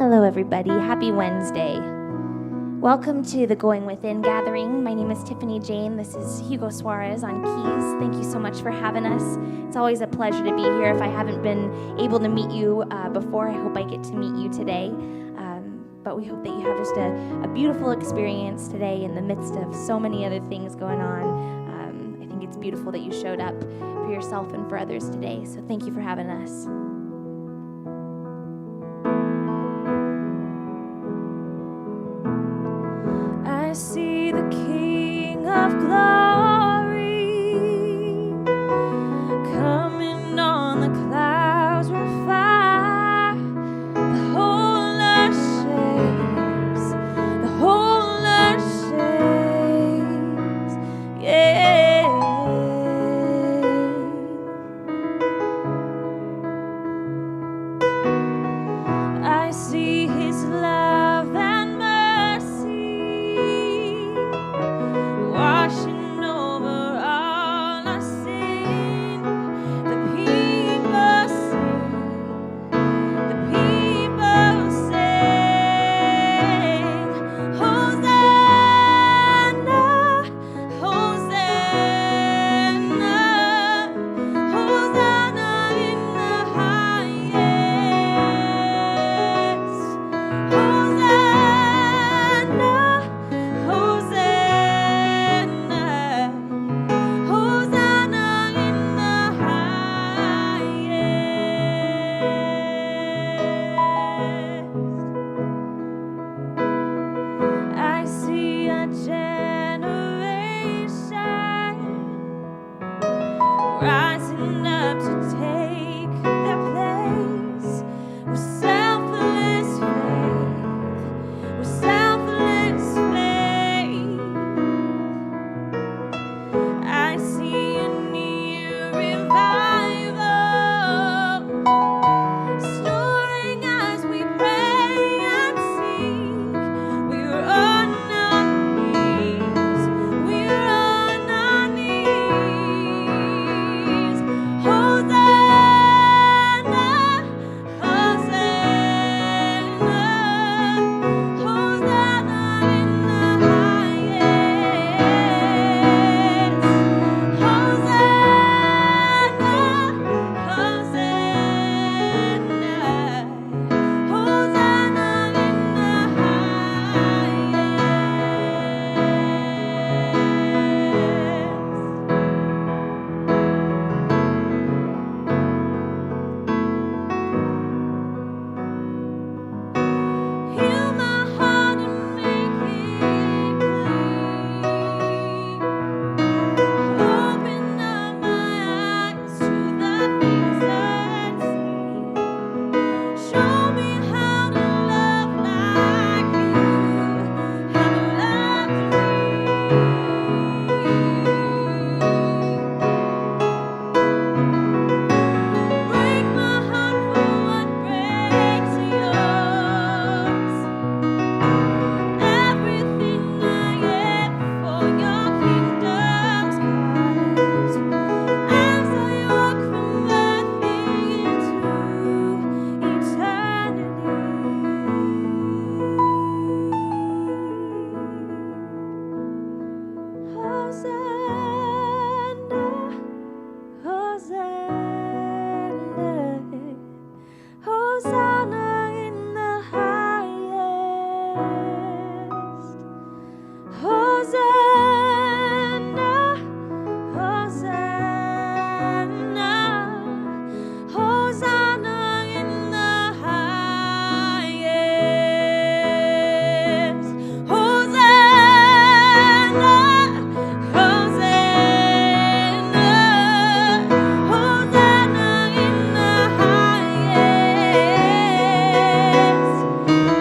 Hello, everybody. Happy Wednesday. Welcome to the Going Within gathering. My name is Tiffany Jane. This is Hugo Suarez on keys. Thank you so much for having us. It's always a pleasure to be here. If I haven't been able to meet you before, I hope I get to meet you today. But we hope that you have just a beautiful experience today in the midst of so many other things going on. I think it's beautiful that you showed up for yourself and for others today. So thank you for having us. I see the King of Glory coming on the clouds with fire. The whole earth shakes, the whole earth shakes, yeah. I see His love and washing over all our sin. The people sing, the people sing, Hosanna, Hosanna, Hosanna in the highest, Hosanna, Hosanna. I see a generation rising up to take their place with selfless faith, with selfless faith. I see a new revival stirring as we pray and seek. We're on our knees. We're on our knees. Hosanna, Hosanna, Hosanna in the highest. Hosanna, Hosanna, Hosanna in the highest. Heal my heart and make it clean. Open up my eyes to the things unseen. Show me how to love like you have loved me. Break my heart for what breaks yours. Everything I am for your kingdom's cause. As I walk from earth into eternity. Hosanna, Hosanna, Hosanna in the highest. Hosanna, Hosanna, Hosanna in the highest. Hosanna, Hosanna, Hosanna in the highest.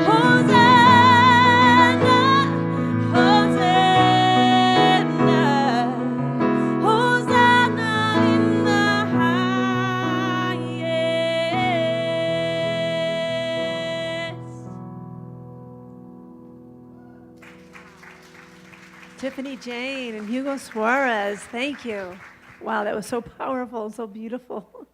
Hosanna, Hosanna, Hosanna in the highest. Tiffany Jane and Hugo Suarez, thank you. Wow, that was so powerful and so beautiful.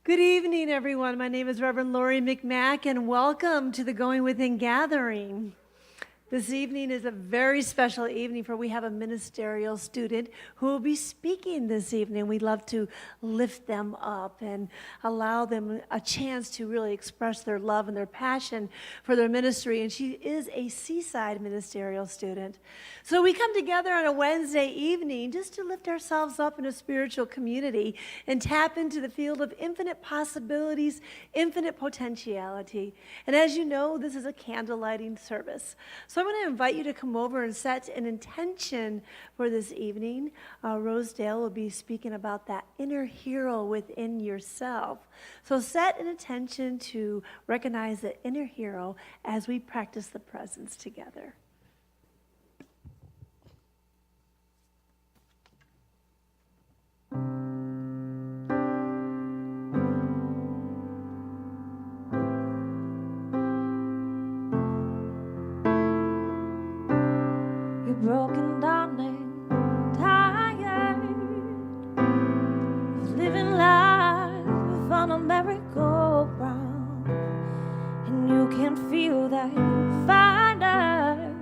Good evening, everyone. My name is Reverend Lori McMacken. Welcome to the Going Within Gathering. This evening is a very special evening, for we have a ministerial student who will be speaking this evening. We'd love to lift them up and allow them a chance to really express their love and their passion for their ministry. And she is a Seaside ministerial student. So we come together on a Wednesday evening just to lift ourselves up in a spiritual community and tap into the field of infinite possibilities, infinite potentiality. And as you know, this is a candle lighting service. So I'm going to invite you to come over and set an intention for this evening. Rosedale will be speaking about that inner hero within yourself. So set an intention to recognize the inner hero as we practice the presence together. Broken down and tired of living life on a merry-go-round, and you can feel that fire,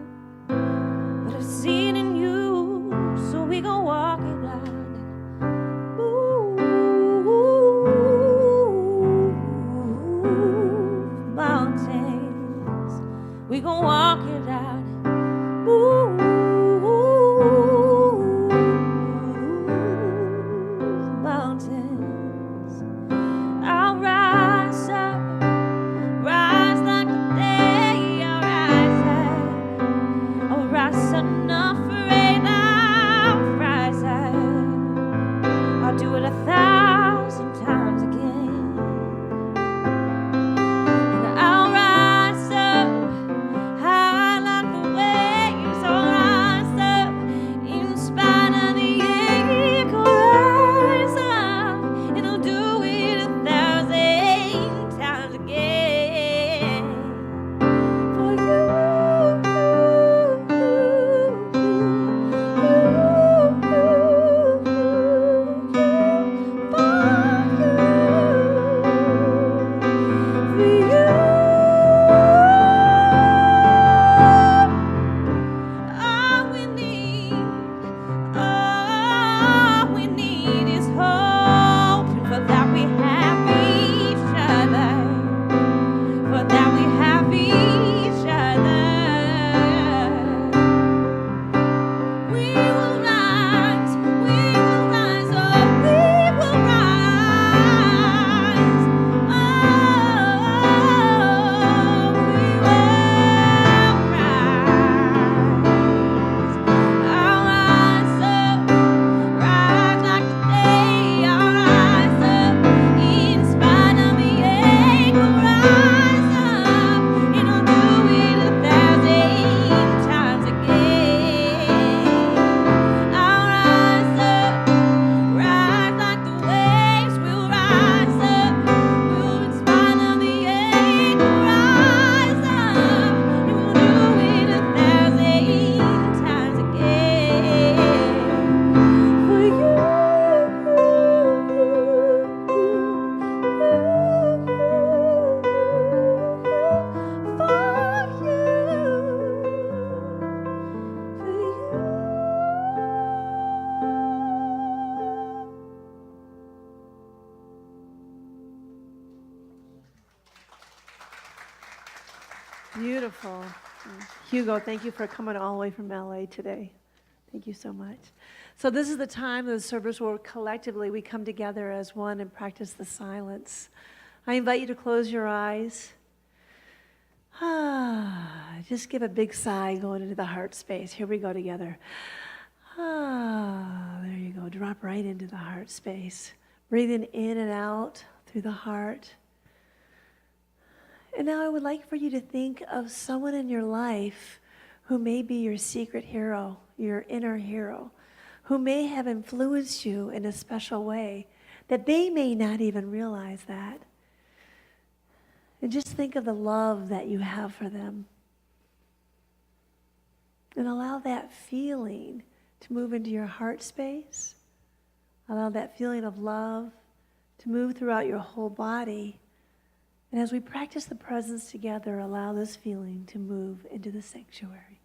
but I've seen in you, so we gon' walk it out. Move mountains, we gon' walk it out. Beautiful. Hugo, thank you for coming all the way from LA today. Thank you so much. So this is the time of the service where collectively we come together as one and practice the silence. I invite you to close your eyes. Just give a big sigh going into the heart space. Here we go together. There you go. Drop right into the heart space. Breathing in and out through the heart. And now I would like for you to think of someone in your life who may be your secret hero, your inner hero, who may have influenced you in a special way that they may not even realize that. And just think of the love that you have for them. And allow that feeling to move into your heart space. Allow that feeling of love to move throughout your whole body. And as we practice the presence together, allow this feeling to move into the sanctuary.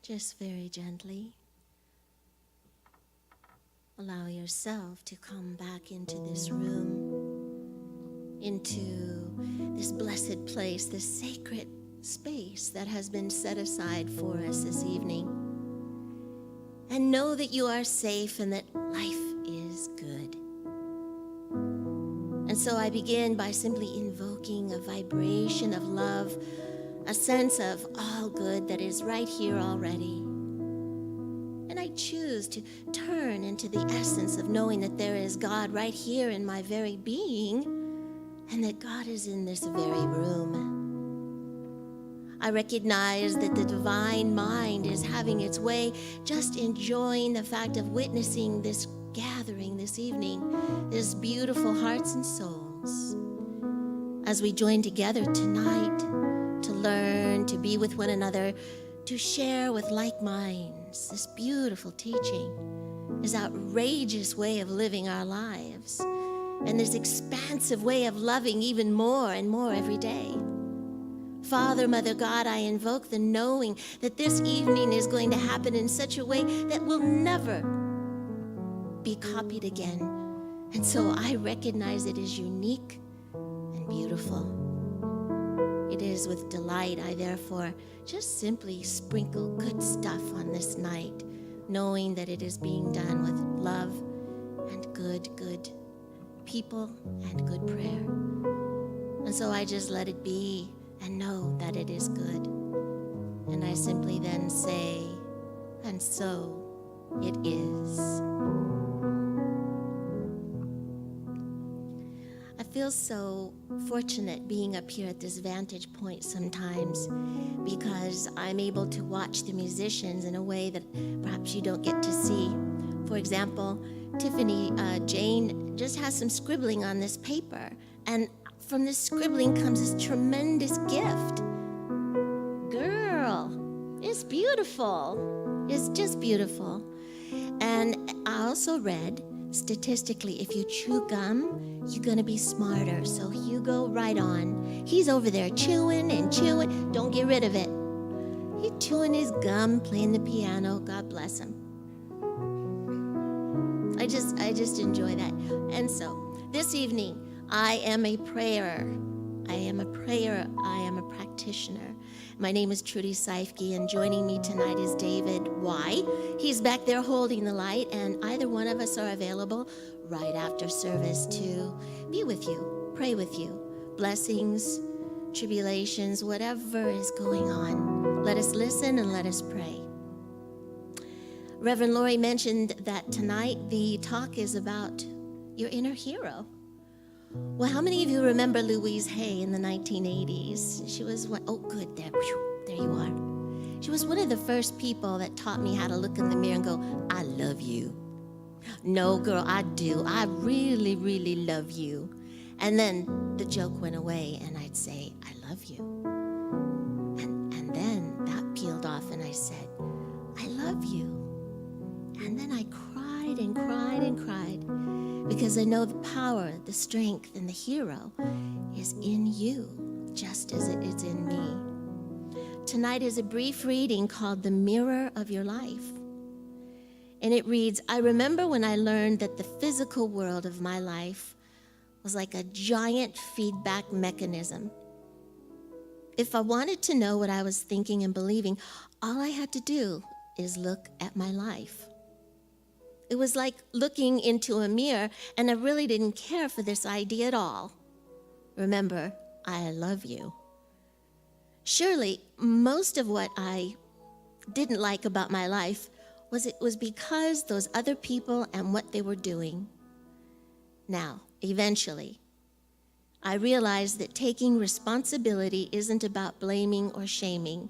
just very gently allow yourself to come back into this room, into this blessed place, this sacred space that has been set aside for us this evening. And know that you are safe and that life is good. And so I begin by simply invoking a vibration of love, a sense of all good that is right here already. And I choose to turn into the essence of knowing that there is God right here in my very being, and that God is in this very room. I recognize that the divine mind is having its way, just enjoying the fact of witnessing this gathering this evening, this beautiful hearts and souls, as we join together tonight to learn, to be with one another, to share with like minds this beautiful teaching, this outrageous way of living our lives, and this expansive way of loving even more and more every day. Father, Mother God, I invoke the knowing that this evening is going to happen in such a way that will never be copied again. And so I recognize it is unique and beautiful. It is with delight I therefore just simply sprinkle good stuff on this night, knowing that it is being done with love and good people and good prayer. And so I just let it be and know that it is good. And I simply then say, and so it is. I feel so fortunate being up here at this vantage point sometimes, because I'm able to watch the musicians in a way that perhaps you don't get to see. For example, Tiffany Jane just has some scribbling on this paper, and from this scribbling comes this tremendous gift. Girl, it's beautiful. It's just beautiful. And I also read, statistically, if you chew gum, you're gonna be smarter. So Hugo, right on. He's over there chewing and chewing. Don't get rid of it. He's chewing his gum, playing the piano. God bless him. I just enjoy that. And so this evening, I am a prayer. I am a practitioner. My name is Trudy Seifke, and joining me tonight is David Y. He's back there holding the light, and either one of us are available right after service to be with you, pray with you. Blessings, tribulations, whatever is going on. Let us listen and let us pray. Reverend Lori mentioned that tonight the talk is about your inner hero. Well, how many of you remember Louise Hay in the 1980s? She was one, oh good, there you are. She was one of the first people that taught me how to look in the mirror and go, I love you. No, girl, I do. I really, really love you. And then the joke went away and I'd say, I love you. And then that peeled off and I said, I love you. And then I cried and cried and cried, because I know the power, the strength, and the hero is in you, just as it is in me. Tonight is a brief reading called The Mirror of Your Life. And it reads, I remember when I learned that the physical world of my life was like a giant feedback mechanism. If I wanted to know what I was thinking and believing, all I had to do is look at my life. It was like looking into a mirror, and I really didn't care for this idea at all. Remember, I love you. Surely, most of what I didn't like about my life was because those other people and what they were doing. Now, eventually, I realized that taking responsibility isn't about blaming or shaming.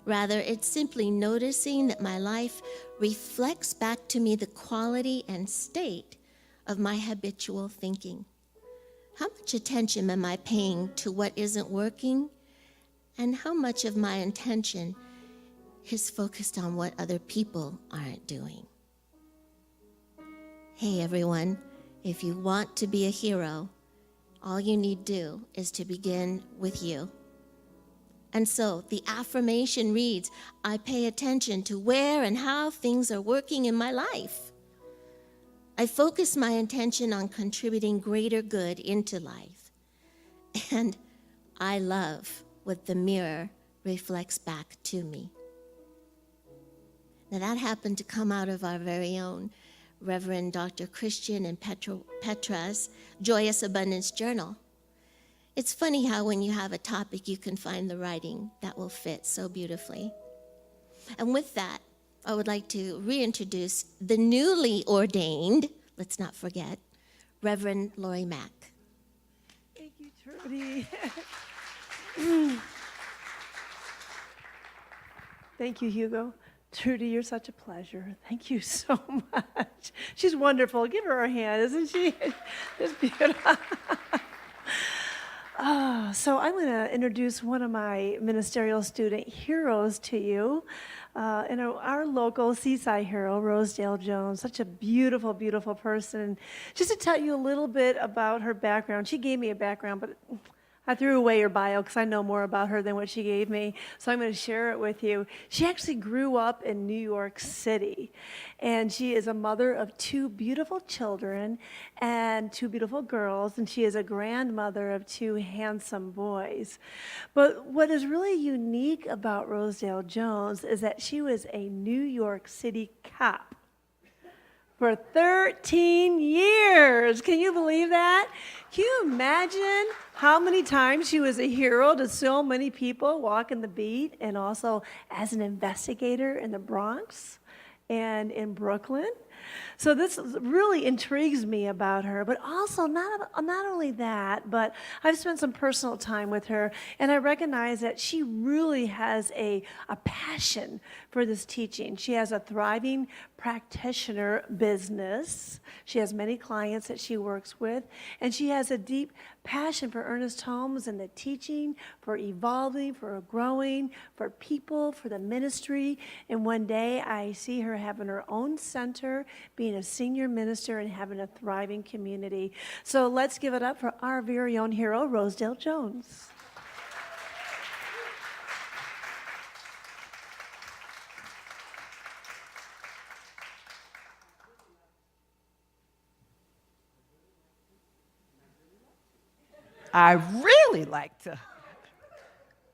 Rather, it's simply noticing that my life reflects back to me the quality and state of my habitual thinking. How much attention am I paying to what isn't working? And how much of my attention is focused on what other people aren't doing? Hey everyone, if you want to be a hero, all you need to do is to begin with you. And so the affirmation reads, I pay attention to where and how things are working in my life. I focus my attention on contributing greater good into life. And I love what the mirror reflects back to me. Now that happened to come out of our very own Reverend Dr. Christian and Petra's Joyous Abundance Journal. It's funny how when you have a topic, you can find the writing that will fit so beautifully. And with that, I would like to reintroduce the newly ordained, let's not forget, Reverend Lori Mack. Thank you, Trudy. Thank you, Hugo. Trudy, you're such a pleasure. Thank you so much. She's wonderful. Give her a hand, isn't she? Just beautiful. So I'm going to introduce one of my ministerial student heroes to you. Our local seaside hero, Rosedale Jones, such a beautiful, beautiful person. Just to tell you a little bit about her background, she gave me a background, but I threw away her bio because I know more about her than what she gave me, so I'm going to share it with you. She actually grew up in New York City, and she is a mother of 2 beautiful children and 2 beautiful girls, and she is a grandmother of 2 handsome boys. But what is really unique about Rosedale Jones is that she was a New York City cop for 13 years. Can you believe that? Can you imagine how many times she was a hero to so many people walking the beat, and also as an investigator in the Bronx and in Brooklyn? So this really intrigues me about her, but also not only that, but I've spent some personal time with her, and I recognize that she really has a passion for this teaching. She has a thriving practitioner business. She has many clients that she works with, and she has a deep passion for Ernest Holmes and the teaching, for evolving, for growing, for people, for the ministry. And one day I see her having her own center, being a senior minister, and having a thriving community. So let's give it up for our very own hero, Rosedale Jones. I really like to.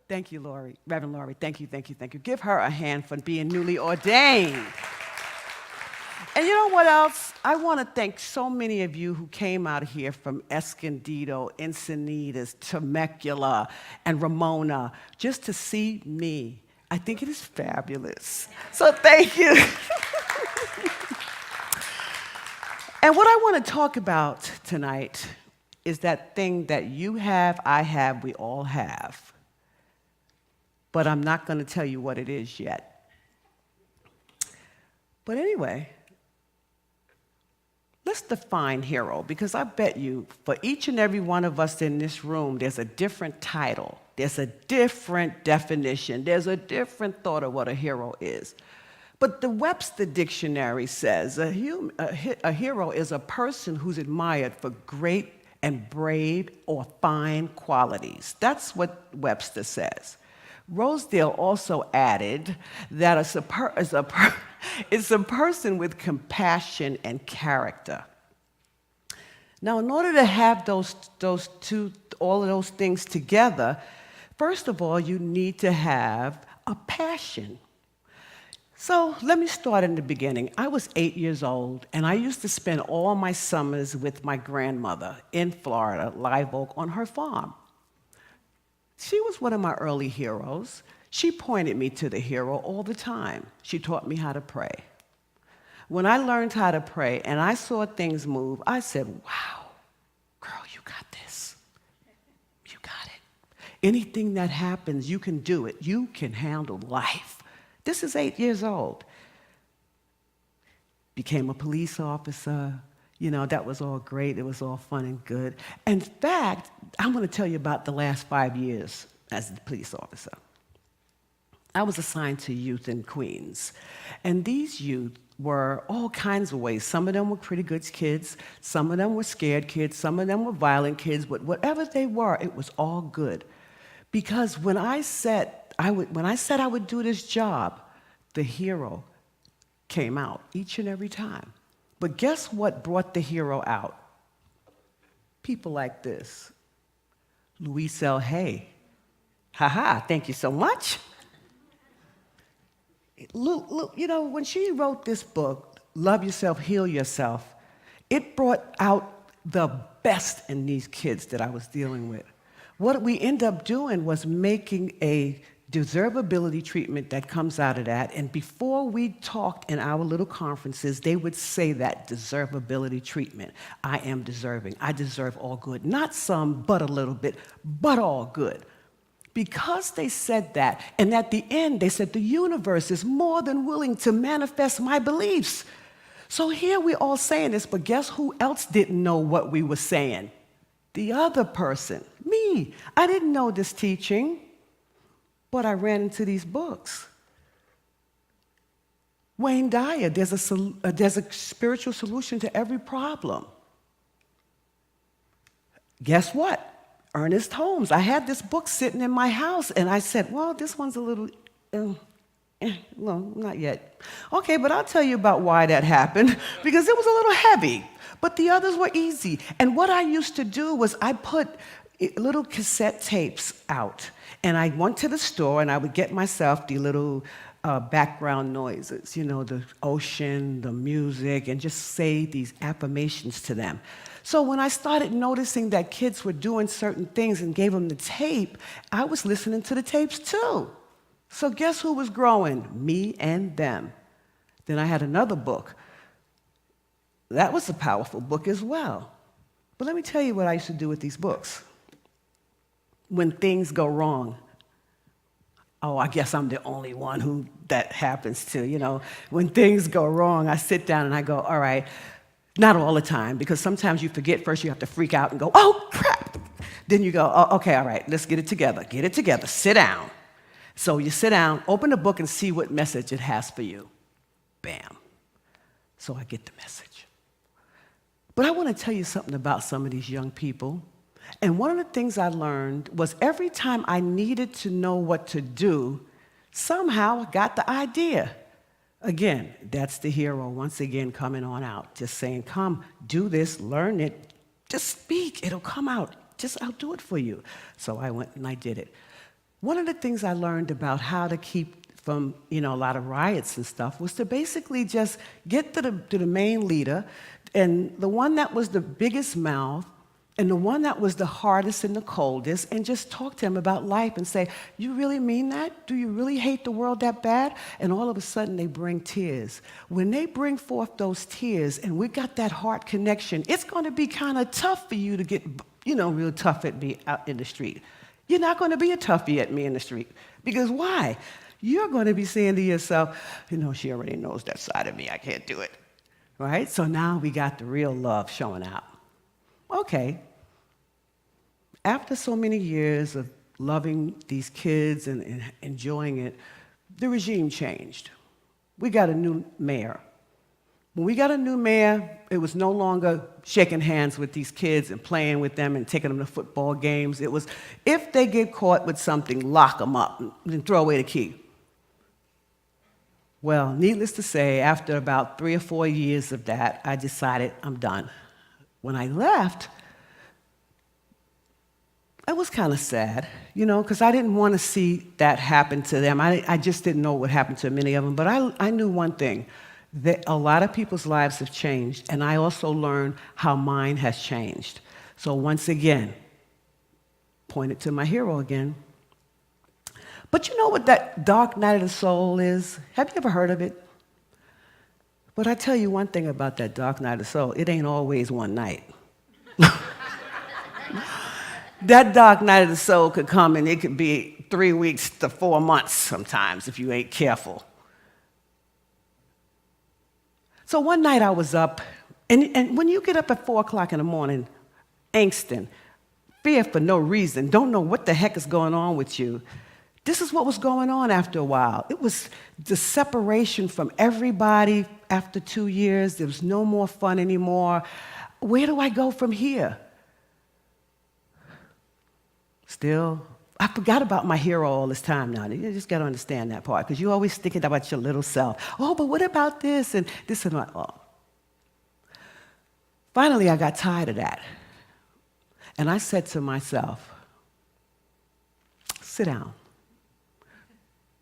Thank you, Lori, Reverend Lori. Thank you, thank you, thank you. Give her a hand for being newly ordained. And you know what else? I want to thank so many of you who came out here from Escondido, Encinitas, Temecula, and Ramona just to see me. I think it is fabulous. So thank you. And what I want to talk about tonight is that thing that you have, I have, we all have. But I'm not going to tell you what it is yet. But anyway, let's define hero, because I bet you for each and every one of us in this room, there's a different title, there's a different definition, there's a different thought of what a hero is. But the Webster Dictionary says a hero is a person who's admired for great and brave or fine qualities. That's what Webster says. Rosedale also added that it's a person with compassion and character. Now, in order to have all of those things together, first of all, you need to have a passion. So let me start in the beginning. I was 8 years old, and I used to spend all my summers with my grandmother in Florida, Live Oak, on her farm. She was one of my early heroes. She pointed me to the hero all the time. She taught me how to pray. When I learned how to pray and I saw things move, I said, wow, girl, you got this. You got it. Anything that happens, you can do it. You can handle life. This is 8 years old. Became a police officer. You know, that was all great. It was all fun and good. In fact, I'm going to tell you about the last 5 years as a police officer. I was assigned to youth in Queens. And these youth were all kinds of ways. Some of them were pretty good kids. Some of them were scared kids. Some of them were violent kids. But whatever they were, it was all good. Because when I said I would do this job, the hero came out each and every time. But guess what brought the hero out? People like this. Louise L. Hay. Ha, thank you so much. Look, you know, when she wrote this book, Love Yourself, Heal Yourself, it brought out the best in these kids that I was dealing with. What we end up doing was making a deservability treatment that comes out of that. And before we talked in our little conferences, they would say that deservability treatment. I am deserving. I deserve all good. Not some, but a little bit, but all good. Because they said that, and at the end they said the universe is more than willing to manifest my beliefs. So here we're all saying this, but guess who else didn't know what we were saying? The other person, me. I didn't know this teaching, but I ran into these books. Wayne Dyer, there's a spiritual solution to every problem. Guess what? Ernest Holmes. I had this book sitting in my house, and I said, well, this one's a little, no, not yet. Okay, but I'll tell you about why that happened, because it was a little heavy, but the others were easy. And what I used to do was I put little cassette tapes out, and I went to the store, and I would get myself the little background noises, you know, the ocean, the music, and just say these affirmations to them. So when I started noticing that kids were doing certain things and gave them the tape, I was listening to the tapes too. So guess who was growing? Me and them. Then I had another book. That was a powerful book as well. But let me tell you what I used to do with these books. When things go wrong, oh, I guess I'm the only one who that happens to, you know. When things go wrong, I sit down and I go, all right, not all the time, because sometimes you forget. First you have to freak out and go, oh, crap. Then you go, oh, okay, all right, let's get it together, sit down. So you sit down, open the book and see what message it has for you. Bam. So I get the message. But I want to tell you something about some of these young people. And one of the things I learned was every time I needed to know what to do, somehow I got the idea. Again, that's the hero once again coming on out, just saying, come, do this, learn it, just speak, it'll come out, I'll do it for you. So I went and I did it. One of the things I learned about how to keep from, you know, a lot of riots and stuff was to basically just get to the main leader, and the one that was the biggest mouth, and the one that was the hardest and the coldest, and just talk to him about life and say, you really mean that? Do you really hate the world that bad? And all of a sudden they bring tears. When they bring forth those tears and we got that heart connection, it's going to be kind of tough for you to get, you know, real tough at me out in the street. You're not going to be a toughie at me in the street. Because why? You're going to be saying to yourself, you know, she already knows that side of me. I can't do it. Right? So now we got the real love showing out. Okay. After so many years of loving these kids and enjoying it, the regime changed. We got a new mayor. When we got a new mayor, it was no longer shaking hands with these kids and playing with them and taking them to football games. It was, if they get caught with something, lock them up and throw away the key. Well, needless to say, after about 3 or 4 years of that, I decided I'm done. When I left, I was kind of sad, you know, because I didn't want to see that happen to them. I just didn't know what would happen to many of them. But I knew one thing, that a lot of people's lives have changed, and I also learned how mine has changed. So once again, pointed to my hero again. But you know what that dark night of the soul is? Have you ever heard of it? But I tell you one thing about that dark night of the soul, it ain't always one night. That dark night of the soul could come, and it could be 3 weeks to 4 months sometimes if you ain't careful. So one night I was up, and when you get up at 4 o'clock in the morning, angsting, fear for no reason, don't know what the heck is going on with you, this is what was going on after a while. It was the separation from everybody after 2 years. There was no more fun anymore. Where do I go from here? Still I forgot about my hero all this time now. You just got to understand that part, because you're always thinking about your little self. Oh, but what about this and this and that? Oh. Finally, I got tired of that. And I said to myself, sit down,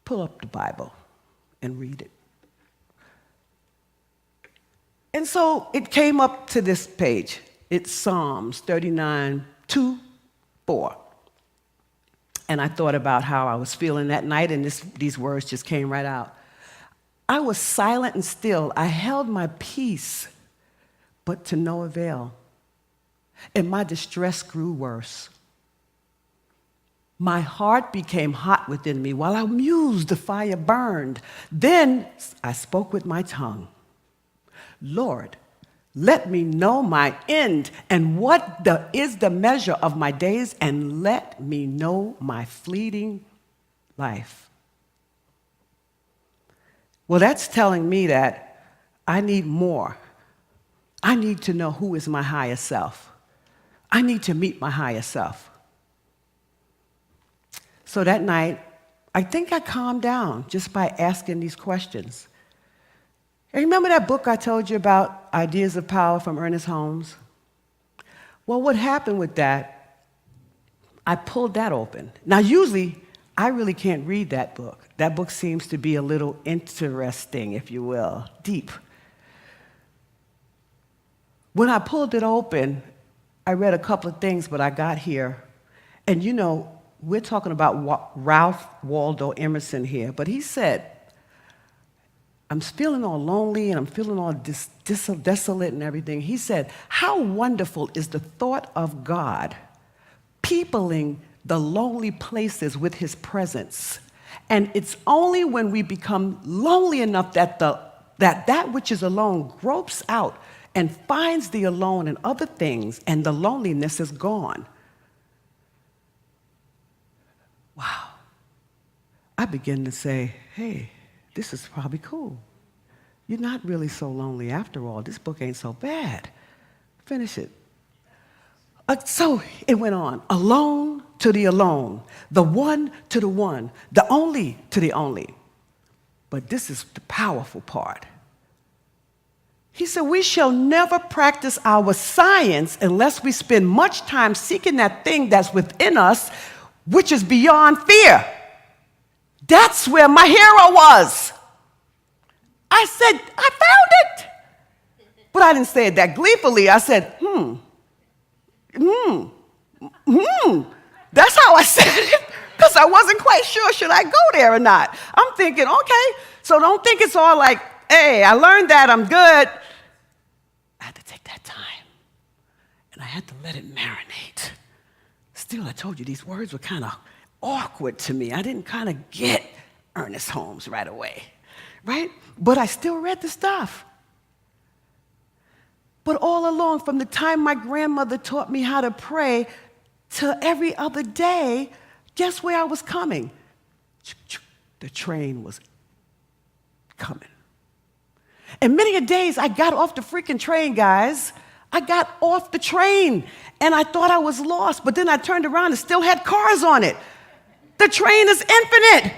pull up the Bible, and read it. And so it came up to this page. It's Psalms 39, 2, 4. And I thought about how I was feeling that night, and these words just came right out. I was silent and still. I held my peace, but to no avail. And my distress grew worse. My heart became hot within me. While I mused, the fire burned. Then I spoke with my tongue. Lord, let me know my end and what is the measure of my days, and let me know my fleeting life. Well, that's telling me that I need more. I need to know who is my higher self. I need to meet my higher self. So that night, I think I calmed down just by asking these questions. And remember that book I told you about, Ideas of Power from Ernest Holmes? Well, what happened with that, I pulled that open. Now, usually, I really can't read that book. That book seems to be a little interesting, if you will, deep. When I pulled it open, I read a couple of things, but I got here. And you know, we're talking about Ralph Waldo Emerson here, but he said, I'm feeling all lonely and I'm feeling all desolate and everything. He said, how wonderful is the thought of God peopling the lonely places with his presence. And it's only when we become lonely enough that that which is alone gropes out and finds the alone in other things, and the loneliness is gone. Wow. I begin to say, hey, this is probably cool. You're not really so lonely after all. This book ain't so bad. Finish it. So it went on. Alone to the alone. The one to the one. The only to the only. But this is the powerful part. He said, we shall never practice our science unless we spend much time seeking that thing that's within us, which is beyond fear. That's where my hero was. I said, I found it. But I didn't say it that gleefully. I said, That's how I said it, because I wasn't quite sure, should I go there or not? I'm thinking, okay, so don't think it's all like, hey, I learned that, I'm good. I had to take that time, and I had to let it marinate. Still, I told you, these words were kind of awkward to me. I didn't kind of get Ernest Holmes right away, right? But I still read the stuff. But all along, from the time my grandmother taught me how to pray to every other day, guess where I was coming? The train was coming. And many a days, I got off the freaking train, guys. I got off the train, and I thought I was lost, but then I turned around and still had cars on it. The train is infinite.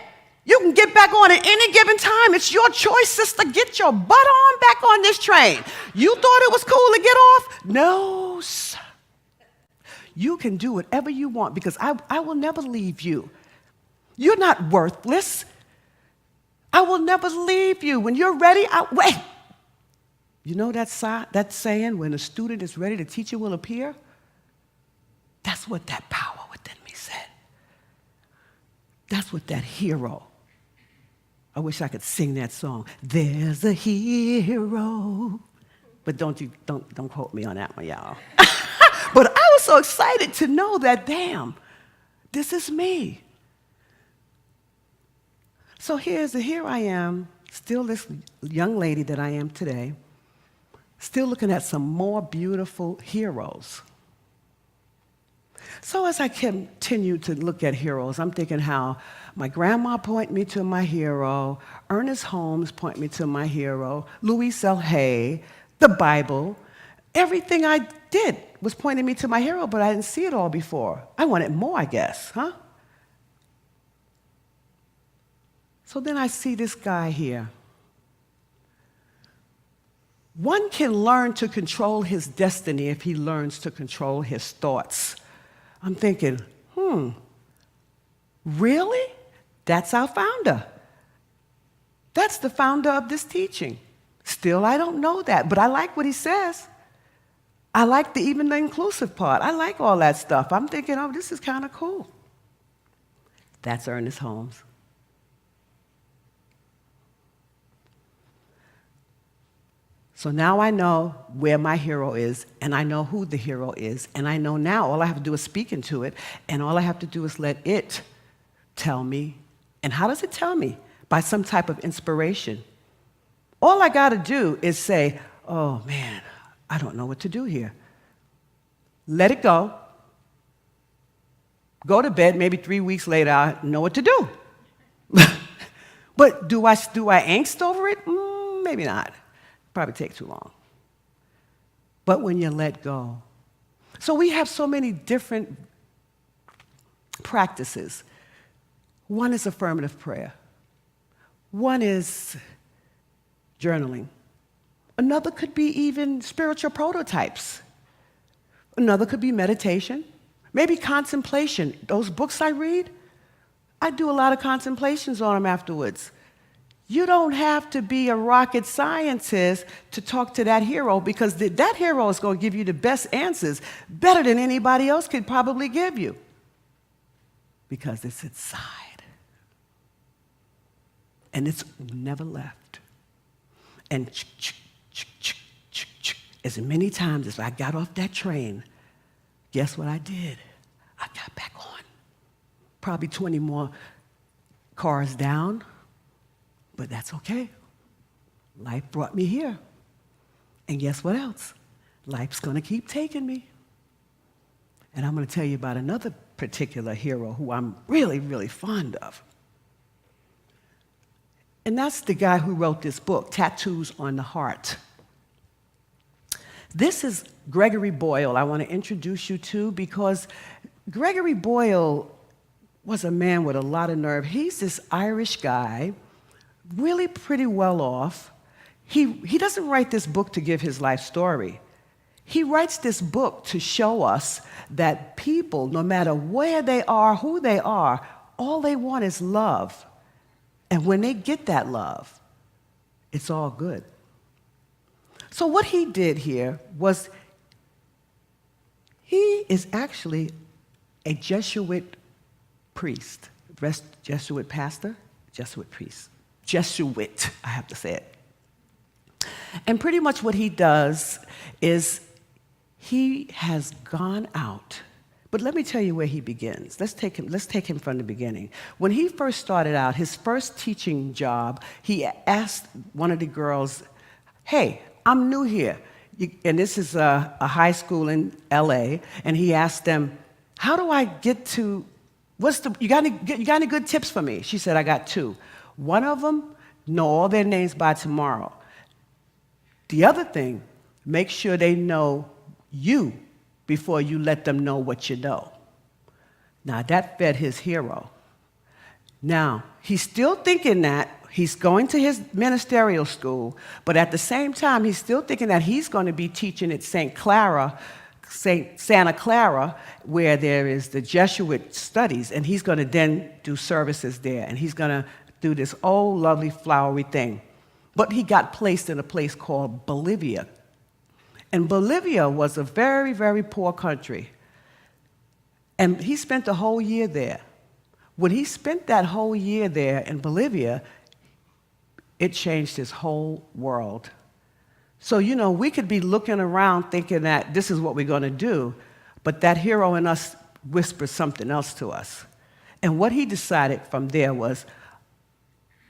You can get back on at any given time. It's your choice, sister. Get your butt on back on this train. You thought it was cool to get off? No, sir. You can do whatever you want, because I will never leave you. You're not worthless. I will never leave you. When you're ready, wait. You know that saying, when a student is ready, the teacher will appear? That's what that power within me said. That's what that hero. I wish I could sing that song. There's a hero. But don't quote me on that one, y'all. But I was so excited to know that, damn, this is me. So here I am, still this young lady that I am today, still looking at some more beautiful heroes. So as I continue to look at heroes, I'm thinking how my grandma pointed me to my hero, Ernest Holmes pointed me to my hero, Louise L. Hay, the Bible. Everything I did was pointing me to my hero, but I didn't see it all before. I wanted more, I guess, huh? So then I see this guy here. One can learn to control his destiny if he learns to control his thoughts. I'm thinking, really? That's our founder. That's the founder of this teaching. Still, I don't know that, but I like what he says. I like even the inclusive part. I like all that stuff. I'm thinking, oh, this is kind of cool. That's Ernest Holmes. So now I know where my hero is, and I know who the hero is, and I know now all I have to do is speak into it, and all I have to do is let it tell me. And how does it tell me? By some type of inspiration. All I got to do is say, oh man, I don't know what to do here. Let it go. Go to bed, maybe 3 weeks later, I know what to do. But do I angst over it? Maybe not. Probably take too long. But when you let go. So we have so many different practices. One is affirmative prayer. One is journaling. Another could be even spiritual prototypes. Another could be meditation. Maybe contemplation. Those books I read, I do a lot of contemplations on them afterwards. You don't have to be a rocket scientist to talk to that hero, because that hero is going to give you the best answers, better than anybody else could probably give you, because it's inside. And it's never left. And as many times as I got off that train, guess what I did? I got back on. Probably 20 more cars down. But that's okay. Life brought me here. And guess what else? Life's going to keep taking me. And I'm going to tell you about another particular hero who I'm really, really fond of. And that's the guy who wrote this book, Tattoos on the Heart. This is Gregory Boyle I want to introduce you to, because Gregory Boyle was a man with a lot of nerve. He's this Irish guy, really pretty well off. He doesn't write this book to give his life story. He writes this book to show us that people, no matter where they are, who they are, all they want is love. And when they get that love, it's all good. So what he did here was, he is actually a Jesuit priest, Jesuit pastor, Jesuit priest. Jesuit, I have to say it. And pretty much what he does is he has gone out. But let me tell you where he begins. Let's take him from the beginning. When he first started out, his first teaching job, he asked one of the girls, hey, I'm new here. And this is a high school in LA. And he asked them, how do I get to, you got any good tips for me? She said, I got 2. One of them, know all their names by tomorrow. The other thing, make sure they know you before you let them know what you know. Now, that fed his hero. Now, he's still thinking that he's going to his ministerial school, but at the same time, he's still thinking that he's going to be teaching at Santa Clara, where there is the Jesuit studies, and he's going to then do services there, and he's going to do this old, lovely, flowery thing. But he got placed in a place called Bolivia. And Bolivia was a very, very poor country. And he spent a whole year there. When he spent that whole year there in Bolivia, it changed his whole world. So, we could be looking around thinking that this is what we're going to do, but that hero in us whispers something else to us. And what he decided from there was,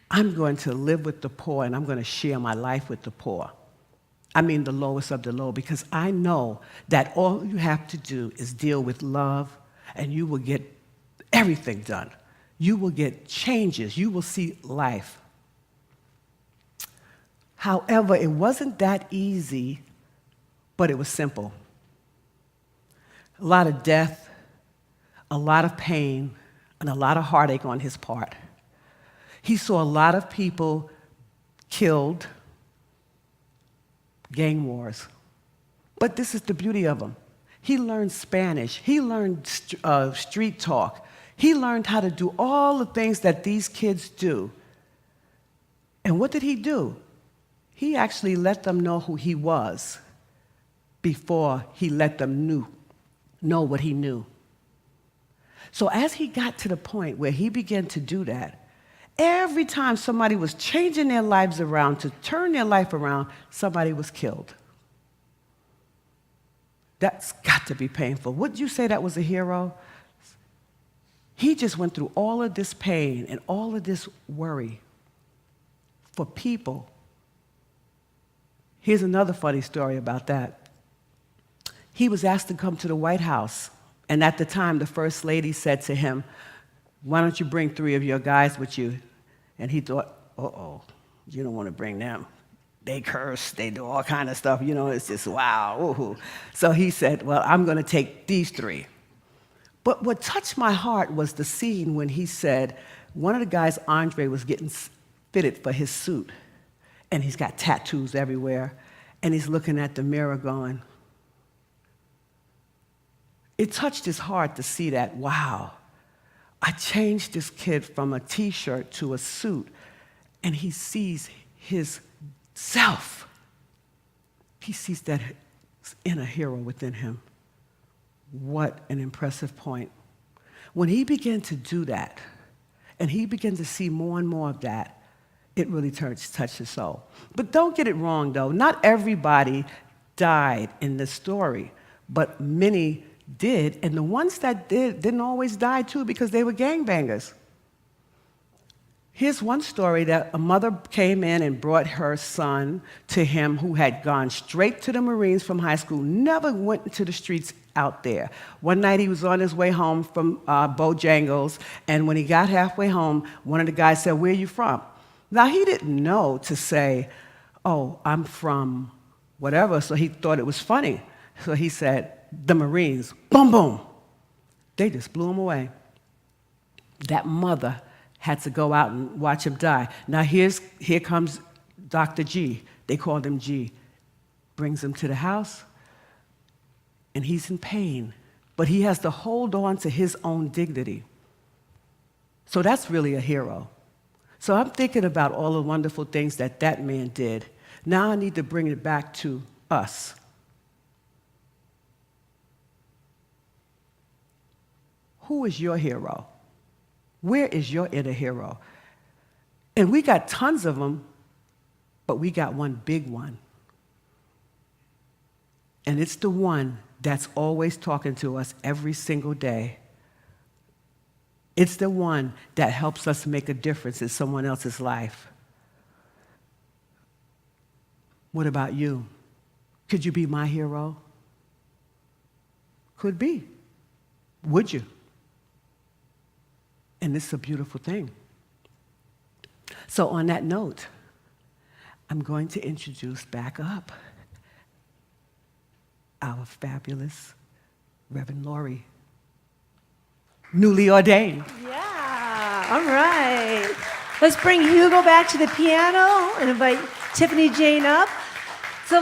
I'm going to live with the poor, and I'm going to share my life with the poor. I mean the lowest of the low, because I know that all you have to do is deal with love, and you will get everything done. You will get changes. You will see life. However, it wasn't that easy, but it was simple. A lot of death, a lot of pain, and a lot of heartache on his part. He saw a lot of people killed, gang wars. But this is the beauty of him. He learned Spanish. He learned street talk. He learned how to do all the things that these kids do. And what did he do? He actually let them know who he was before he let them know what he knew. So as he got to the point where he began to do that, every time somebody was changing their lives around to turn their life around, somebody was killed. That's got to be painful. Would you say that was a hero? He just went through all of this pain and all of this worry for people. Here's another funny story about that. He was asked to come to the White House, and at the time, the First Lady said to him, "Why don't you bring 3 of your guys with you?" And he thought, uh-oh, you don't want to bring them. They curse, they do all kind of stuff, it's just wow. Ooh. So he said, well, I'm going to take these 3. But what touched my heart was the scene when he said, one of the guys, Andre, was getting fitted for his suit, and he's got tattoos everywhere, and he's looking at the mirror going, it touched his heart to see that, wow, I changed this kid from a T-shirt to a suit, and he sees his self. He sees that inner hero within him. What an impressive point. When he began to do that, and he began to see more and more of that, it really touched his soul. But don't get it wrong, though. Not everybody died in this story, but many did, and the ones that didn't always die, too, because they were gangbangers. Here's one story that a mother came in and brought her son to him who had gone straight to the Marines from high school, never went into the streets out there. One night he was on his way home from Bojangles, and when he got halfway home, one of the guys said, "Where are you from?" Now, he didn't know to say, "Oh, I'm from whatever," so he thought it was funny. So he said, "The Marines." Boom, boom. They just blew him away. That mother had to go out and watch him die. Now here comes Dr. G. They called him G. Brings him to the house, and he's in pain. But he has to hold on to his own dignity. So that's really a hero. So I'm thinking about all the wonderful things that that man did. Now I need to bring it back to us. Who is your hero? Where is your inner hero? And we got tons of them, but we got one big one. And it's the one that's always talking to us every single day. It's the one that helps us make a difference in someone else's life. What about you? Could you be my hero? Could be. Would you? And this is a beautiful thing. So on that note, I'm going to introduce back up our fabulous Reverend Laurie, newly ordained. Yeah, all right. Let's bring Hugo back to the piano and invite Tiffany Jane up. So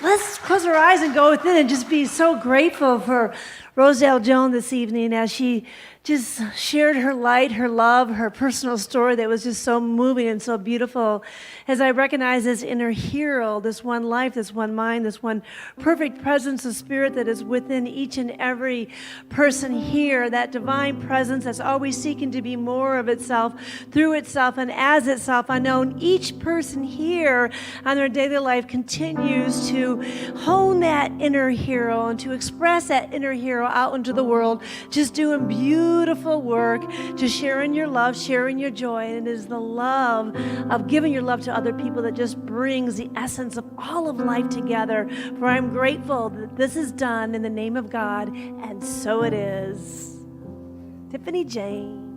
let's close our eyes and go within and just be so grateful for Rosedale Jones this evening as she just shared her light, her love, her personal story that was just so moving and so beautiful. As I recognize this inner hero, this one life, this one mind, this one perfect presence of spirit that is within each and every person here, that divine presence that's always seeking to be more of itself, through itself, and as itself. I know each person here on their daily life continues to hone that inner hero and to express that inner hero out into the world, just doing beautiful work, just sharing your love, sharing your joy. And it is the love of giving your love to other people that just brings the essence of all of life together. For I'm grateful that this is done in the name of God, and so it is. Tiffany Jane.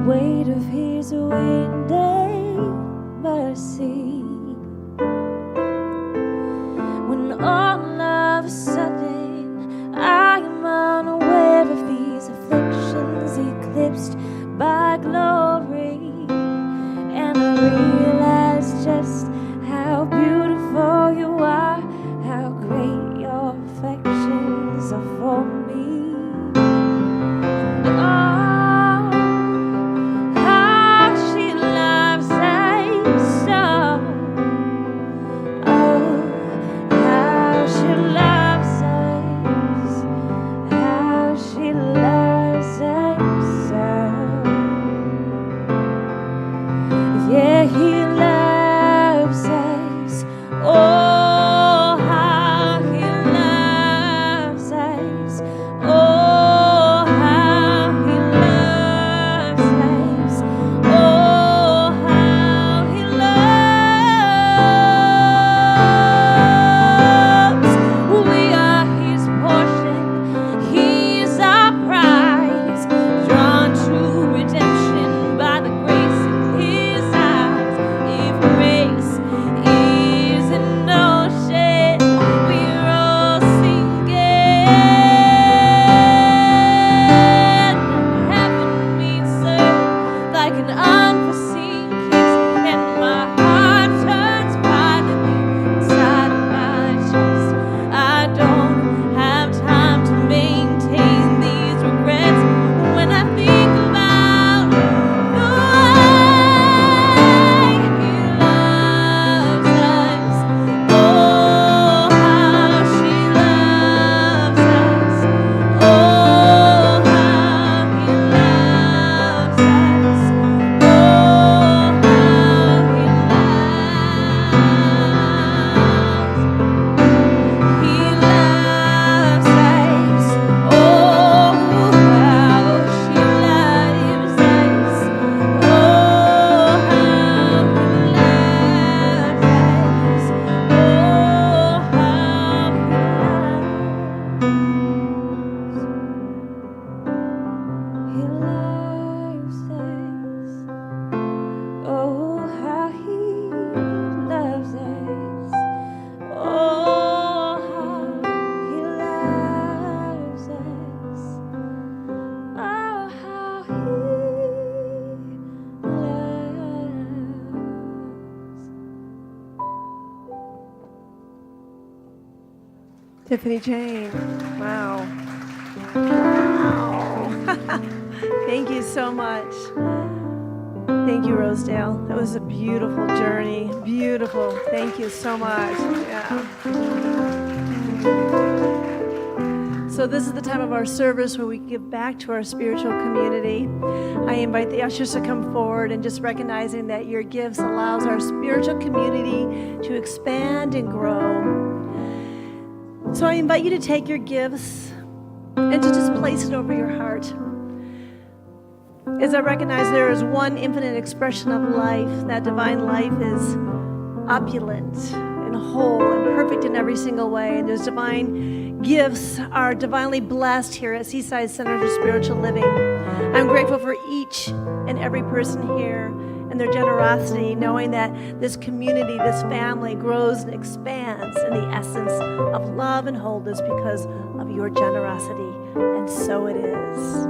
weight of his windy mercy. When all of a sudden I am unaware of these afflictions eclipsed by glory, and I realize just how beautiful you are, how great your affections are for me. And oh, how she loves us so. Oh, how she loves us, how she loves us so. Yeah, he loves us. Oh, how he loves us. Oh, how he loves us. Oh, how he loves. We are his portion. He is our prize, drawn to redemption by the grace in his eyes. If grace is an ocean, we're all sinking. Heaven meets earth like an unforeseen kiss, and my heart turns violently inside of my chest. I don't have time to maintain these regrets when I think about the way he loves us. Oh, how she loves us. Oh, how he loves us. Oh, how he loves. He loves us. Oh, how she loves us. Oh, how he loves us. Oh, how he loves us. Oh, how he loves us. Oh, how he loves us. Oh, how he loves. Tiffany Jane. Wow. Wow. Thank you so much. Thank you, Rosedale. That was a beautiful journey. Beautiful. Thank you so much. Yeah. So this is the time of our service where we give back to our spiritual community. I invite the ushers to come forward, and just recognizing that your gifts allows our spiritual community to expand and grow. So I invite you to take your gifts and to just place it over your heart. As I recognize there is one infinite expression of life, that divine life is opulent and whole and perfect in every single way. And those divine gifts are divinely blessed here at Seaside Center for Spiritual Living. I'm grateful for each and every person here and their generosity, knowing that this community, this family grows and expands in the essence of love and wholeness because of your generosity. And so it is.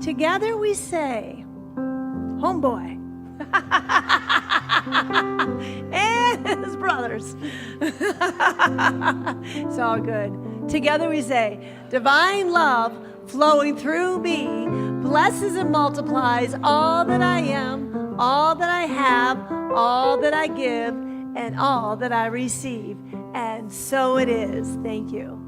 Together we say, homeboy, and his brothers. It's all good. Together we say, divine love flowing through me blesses and multiplies all that I am, all that I have, all that I give, and all that I receive. And so it is. Thank you.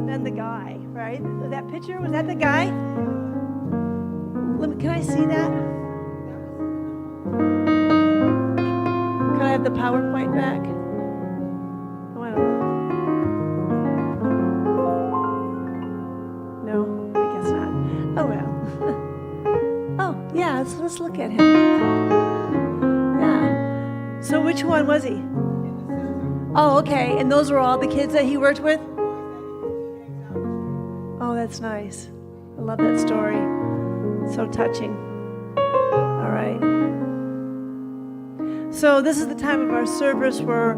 Then the guy, right? That picture, was that the guy? Can I see that? have the PowerPoint back? Oh, I don't know. No, I guess not. Oh, well. Oh, yeah, let's look at him. Yeah. So which one was he? Oh, okay. And those were all the kids that he worked with? Oh, that's nice. I love that story. So touching. All right. So this is the time of our service where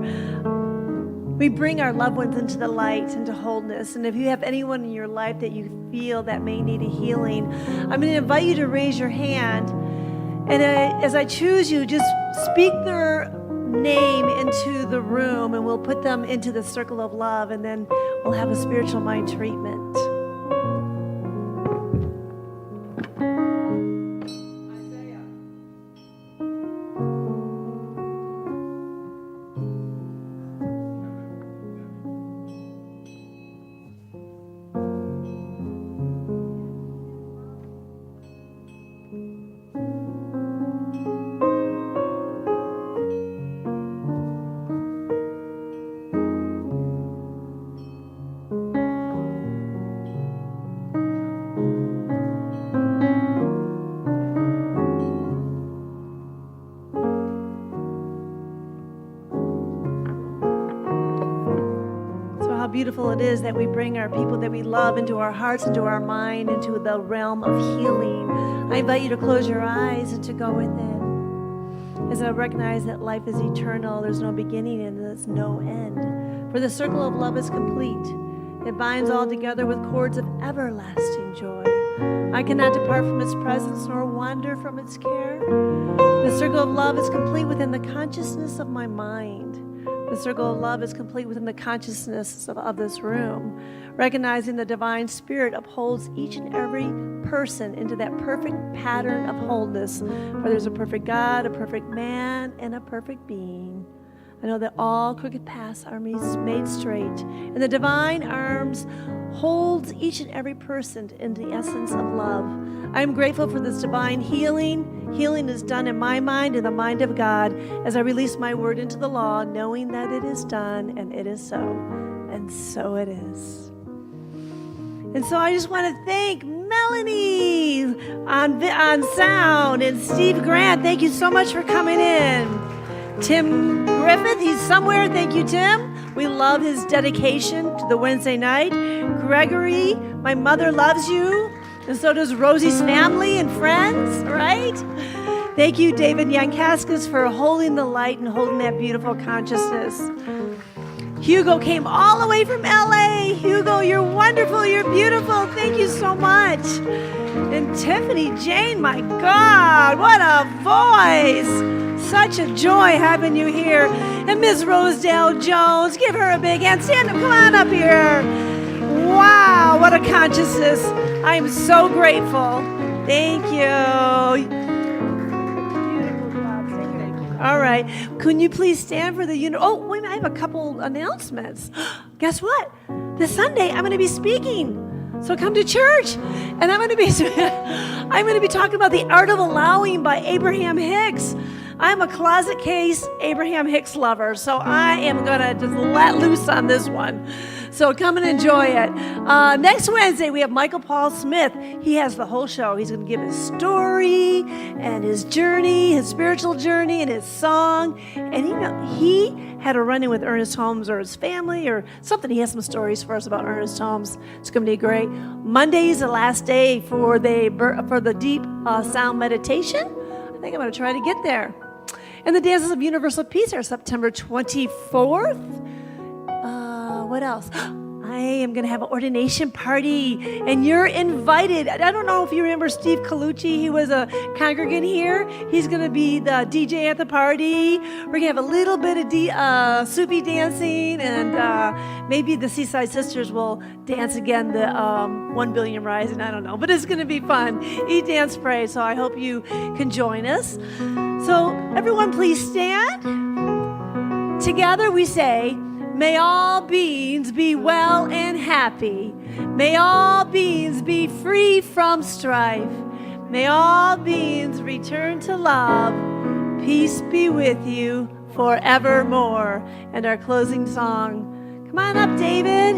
we bring our loved ones into the light, into wholeness. And if you have anyone in your life that you feel that may need a healing, I'm going to invite you to raise your hand. And as I choose you, just speak their name into the room, and we'll put them into the circle of love, and then we'll have a spiritual mind treatment. Beautiful it is that we bring our people that we love into our hearts, into our mind, into the realm of healing. I invite you to close your eyes and to go within. As I recognize that life is eternal, there's no beginning and there's no end. For the circle of love is complete. It binds all together with cords of everlasting joy. I cannot depart from its presence nor wander from its care. The circle of love is complete within the consciousness of my mind. The circle of love is complete within the consciousness of this room, recognizing the divine spirit upholds each and every person into that perfect pattern of wholeness, for there's a perfect God, a perfect man, and a perfect being. I know that all crooked paths are made straight, and the divine arms holds each and every person in the essence of love. I am grateful for this divine healing. Healing is done in my mind and the mind of God as I release my word into the law, knowing that it is done, and it is so, and so it is. And so I just want to thank Melanie on sound, and Steve Grant, thank you so much for coming in. Tim Griffith, he's somewhere. Thank you, Tim. We love his dedication to the Wednesday night. Gregory, my mother loves you. And so does Rosie's family and friends, right? Thank you, David Yankaskis, for holding the light and holding that beautiful consciousness. Hugo came all the way from LA. Hugo, you're wonderful. You're beautiful. Thank you so much. And Tiffany Jane, my God, what a voice. Such a joy having you here. And Ms. Rosedale Jones, give her a big hand. Stand up, come on up here. Wow, what a consciousness. I am so grateful. Thank you. Beautiful job. Thank you. All right. Can you please stand for the unit? Oh, wait, I have a couple announcements. Guess what? This Sunday, I'm going to be speaking. So come to church. And I'm going to be talking about The Art of Allowing by Abraham Hicks. I'm a closet case Abraham Hicks lover, so I am going to just let loose on this one. So come and enjoy it. Next Wednesday, we have Michael Paul Smith. He has the whole show. He's going to give his story and his journey, his spiritual journey, and his song. And he had a run-in with Ernest Holmes or his family or something. He has some stories for us about Ernest Holmes. It's going to be great. Monday is the last day for the deep sound meditation. I think I'm going to try to get there. And the Dances of Universal Peace are September 24th. What else? I am going to have an ordination party, and you're invited. I don't know if you remember Steve Colucci. He was a congregant here. He's going to be the DJ at the party. We're going to have a little bit of soupy dancing, and maybe the Seaside Sisters will dance again, the 1 Billion Rising. I don't know, but it's going to be fun. Eat, dance, pray, so I hope you can join us. So everyone please stand. Together we say, may all beings be well and happy. May all beings be free from strife. May all beings return to love. Peace be with you forevermore. And our closing song. Come on up, David.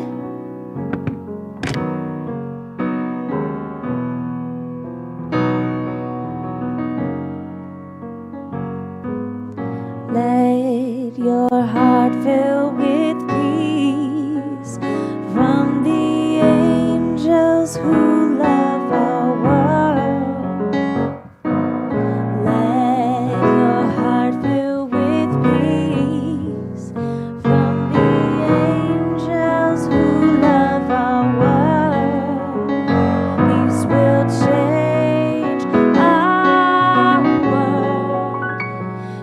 Let your heart fill with peace from the angels who love our world. Let your heart fill with peace from the angels who love our world. Peace will change our world.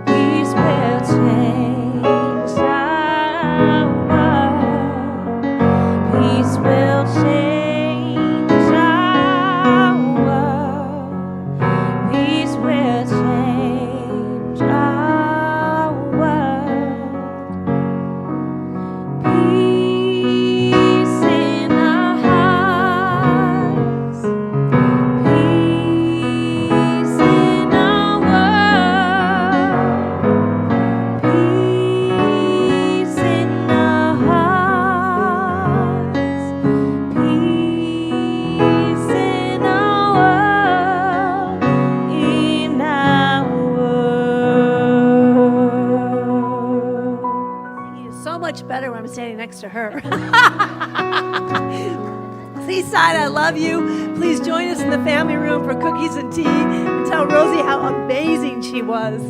Peace will change our world. Peace will change our world. Peace will change our world. Peace in our hearts. Peace in our world. Peace in our hearts. Peace in our world. In our world. It's so much better when I'm standing next to her. Seaside, I love you. Please join us in the family room for cookies and tea and tell Rosie how amazing she was.